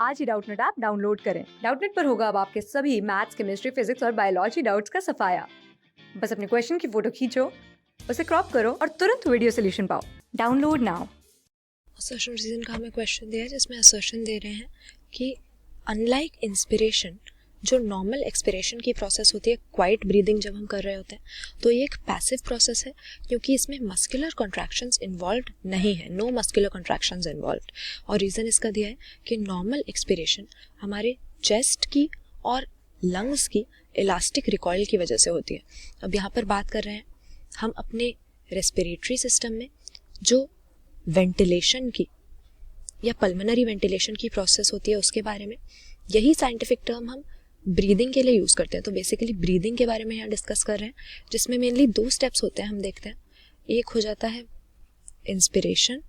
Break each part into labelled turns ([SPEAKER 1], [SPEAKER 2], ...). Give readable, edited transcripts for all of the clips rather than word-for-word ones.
[SPEAKER 1] आज ही Doubtnut app download करें। Doubtnut पर होगा अब आपके सभी मैथ्स, केमिस्ट्री, फिजिक्स और बायोलॉजी डाउट्स का सफाया। बस अपने क्वेश्चन की फोटो खींचो, उसे क्रॉप करो और तुरंत वीडियो सोल्यूशन पाओ। Download now.
[SPEAKER 2] असर्शन रीजन का हमें क्वेश्चन दिया है जिसमें असर्शन दे रहे हैं कि अनलाइक इंस्पिरेशन, जो नॉर्मल एक्सपिरेशन की प्रोसेस होती है, क्वाइट ब्रीदिंग जब हम कर रहे होते हैं, तो ये एक पैसिव प्रोसेस है क्योंकि इसमें मस्कुलर कॉन्ट्रैक्शंस इन्वॉल्व नहीं है, नो मस्कुलर कॉन्ट्रैक्शंस इन्वॉल्व। और रीज़न इसका दिया है कि नॉर्मल एक्सपिरेशन हमारे चेस्ट की और लंग्स की इलास्टिक रिकॉइल की वजह से होती है। अब यहाँ पर बात कर रहे हैं हम अपने रेस्पिरेटरी सिस्टम में जो वेंटिलेशन की या पल्मोनरी वेंटिलेशन की प्रोसेस होती है उसके बारे में। यही साइंटिफिक टर्म हम ब्रीदिंग के लिए यूज़ करते हैं। तो बेसिकली ब्रीदिंग के बारे में यहाँ डिस्कस कर रहे हैं, जिसमें मेनली 2 स्टेप्स होते हैं, हम देखते हैं। एक हो जाता है इंस्पिरेशन।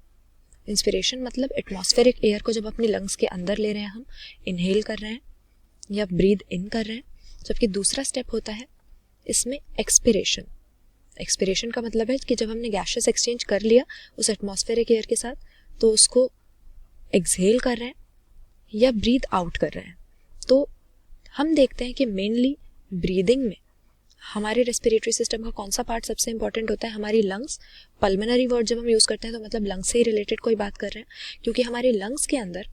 [SPEAKER 2] इंस्पिरेशन मतलब एटमॉस्फेरिक एयर को जब अपनी लंग्स के अंदर ले रहे हैं, हम इनहेल कर रहे हैं या ब्रीद इन कर रहे हैं। जबकि दूसरा स्टेप होता है इसमें एक्सपिरेशन। एक्सपिरेशन का मतलब है कि जब हमने गैसेस एक्सचेंज कर लिया उस एटमॉस्फेरिक एयर के साथ, तो उसको एक्सहेल कर रहे हैं या ब्रीद आउट कर रहे हैं। तो हम देखते हैं कि मेनली ब्रीदिंग में हमारे रेस्पिरेटरी सिस्टम का कौन सा पार्ट सबसे इंपॉर्टेंट होता है? हमारी लंग्स। पल्मोनरी वर्ड जब हम यूज़ करते हैं तो मतलब लंग्स से ही रिलेटेड कोई बात कर रहे हैं, क्योंकि हमारे लंग्स के अंदर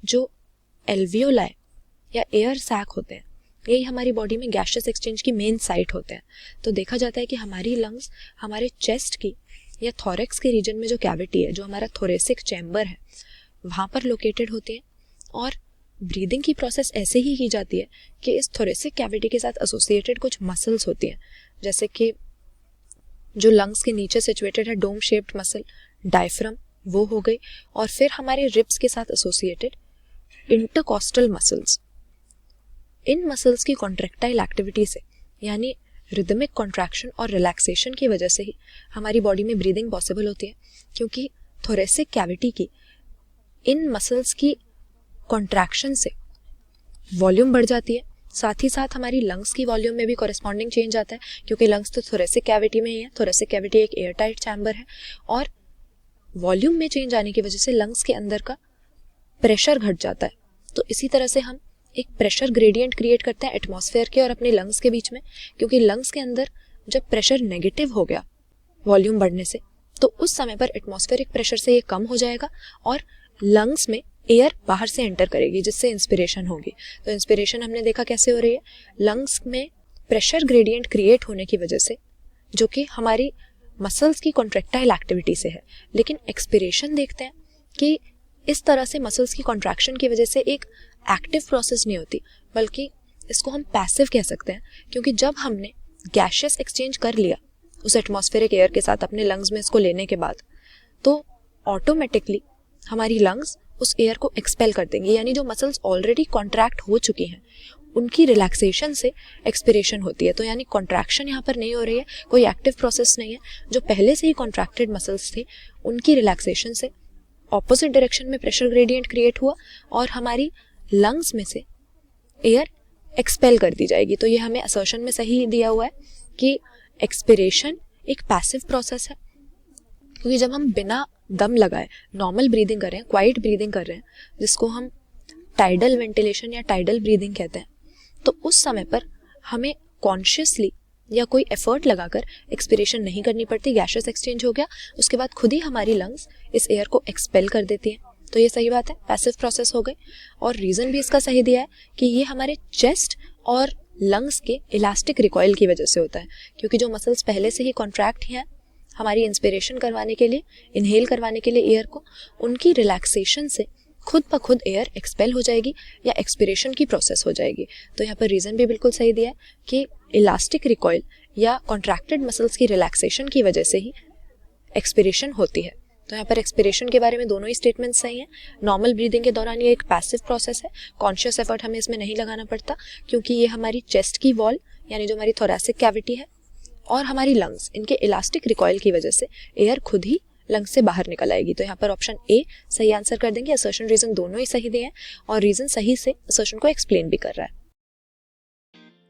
[SPEAKER 2] जो एल्वियोलाई या एयर सैक होते हैं, यही हमारी बॉडी में गैसेस एक्सचेंज की मेन साइट होते हैं। तो देखा जाता है कि हमारी लंग्स हमारे चेस्ट की या थोरेक्स के रीजन में जो कैविटी है, जो हमारा थोरेसिक चैम्बर है, वहाँ पर लोकेटेड होती है। और ब्रीदिंग की प्रोसेस ऐसे ही की जाती है कि इस थोरेसिक कैविटी के साथ एसोसिएटेड कुछ मसल्स होती हैं, जैसे कि जो लंग्स के नीचे सिचुएटेड है डोम शेप्ड मसल, डायफ्राम, वो हो गई। और फिर हमारे रिब्स के साथ एसोसिएटेड इंटरकॉस्टल मसल्स। इन मसल्स की कॉन्ट्रैक्टाइल एक्टिविटी से, यानी रिदमिक कॉन्ट्रैक्शन और रिलैक्सेशन की वजह से ही हमारी बॉडी में ब्रीदिंग पॉसिबल होती है, क्योंकि थोरेसिक कैविटी की इन मसल्स की कॉन्ट्रैक्शन से वॉल्यूम बढ़ जाती है। साथ ही साथ हमारी लंग्स की वॉल्यूम में भी कॉरेस्पॉन्डिंग चेंज आता है, क्योंकि लंग्स तो थोरेसिक कैविटी में ही है। थोरेसिक कैविटी एक एयर टाइट चैम्बर है और वॉल्यूम में चेंज आने की वजह से लंग्स के अंदर का प्रेशर घट जाता है। तो इसी तरह से हम एक प्रेशर ग्रेडियंट क्रिएट करते हैं एटमॉस्फेयर के और अपने लंग्स के बीच में, क्योंकि लंग्स के अंदर जब प्रेशर नेगेटिव हो गया वॉल्यूम बढ़ने से, तो उस समय पर एटमॉस्फेरिक प्रेशर से ये कम हो जाएगा और लंग्स में एयर बाहर से एंटर करेगी, जिससे इंस्पिरेशन होगी। तो इंस्पिरेशन हमने देखा कैसे हो रही है, लंग्स में प्रेशर ग्रेडियंट क्रिएट होने की वजह से, जो कि हमारी मसल्स की कॉन्ट्रैक्टाइल एक्टिविटी से है। लेकिन एक्सपिरेशन देखते हैं कि इस तरह से मसल्स की कॉन्ट्रैक्शन की वजह से एक एक्टिव प्रोसेस नहीं होती, बल्कि इसको हम पैसिव कह सकते हैं, क्योंकि जब हमने गैसेस एक्सचेंज कर लिया उस एटमॉस्फेरिक एयर के साथ अपने लंग्स में इसको लेने के बाद, तो ऑटोमेटिकली हमारी लंग्स उस एयर को एक्सपेल कर देंगे। यानी जो मसल्स ऑलरेडी कॉन्ट्रैक्ट हो चुकी हैं उनकी रिलैक्सेशन से एक्सपिरेशन होती है। तो यानी कॉन्ट्रैक्शन यहाँ पर नहीं हो रही है, कोई एक्टिव प्रोसेस नहीं है। जो पहले से ही कॉन्ट्रैक्टेड मसल्स थे उनकी रिलैक्सेशन से ऑपोजिट डायरेक्शन में प्रेशर ग्रेडियंट क्रिएट हुआ और हमारी लंग्स में से एयर एक्सपेल कर दी जाएगी। तो ये हमें असर्शन में सही दिया हुआ है कि एक्सपिरेशन एक पैसिव प्रोसेस है, क्योंकि जब हम बिना दम लगाए नॉर्मल ब्रीदिंग कर रहे हैं, क्वाइट ब्रीदिंग कर रहे हैं, जिसको हम टाइडल वेंटिलेशन या टाइडल ब्रीदिंग कहते हैं, तो उस समय पर हमें कॉन्शियसली या कोई एफर्ट लगाकर एक्सपिरेशन नहीं करनी पड़ती। गैसेस एक्सचेंज हो गया, उसके बाद खुद ही हमारी लंग्स इस एयर को एक्सपेल कर देती हैं। तो ये सही बात है, पैसिव प्रोसेस हो गई। और रीज़न भी इसका सही दिया है कि ये हमारे चेस्ट और लंग्स के इलास्टिक रिकॉइल की वजह से होता है, क्योंकि जो मसल्स पहले से ही कॉन्ट्रैक्ट हैं हमारी इंस्पिरेशन करवाने के लिए, इनहेल करवाने के लिए एयर को, उनकी रिलैक्सेशन से खुद ब खुद एयर एक्सपेल हो जाएगी या एक्सपिरेशन की प्रोसेस हो जाएगी। तो यहाँ पर रीज़न भी बिल्कुल सही दिया है कि इलास्टिक रिकॉइल या कॉन्ट्रैक्टेड मसल्स की रिलैक्सेशन की वजह से ही एक्सपिरेशन होती है। तो यहाँ पर एक्सपिरेशन के बारे में दोनों ही स्टेटमेंट सही हैं। नॉर्मल ब्रीदिंग के दौरान ये एक पैसिव प्रोसेस है, कॉन्शियस एफर्ट हमें इसमें नहीं लगाना पड़ता, क्योंकि ये हमारी चेस्ट की वॉल यानी जो हमारी थोरेसिक कैविटी है और हमारी लंग्स, इनके इलास्टिक रिकॉइल की वजह से एयर खुद ही लंग्स से बाहर निकल आएगी। तो यहाँ पर ऑप्शन ए सही आंसर कर देंगे। असर्शन रीजन दोनों ही सही दिए हैं और रीजन सही से असर्शन को एक्सप्लेन भी कर रहा है।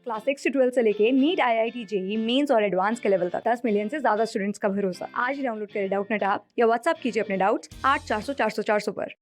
[SPEAKER 1] क्लास 6 से 12 से लेके नीट, IIT, JEE मेंस और एडवांस के लेवल तक 10 मिलियन से ज्यादा स्टूडेंट्स का भरोसा। आज ही डाउनलोड करें डाउटनेट ऐप या व्हाट्सएप कीजिए अपने डाउट्स 8400 400 400 पर।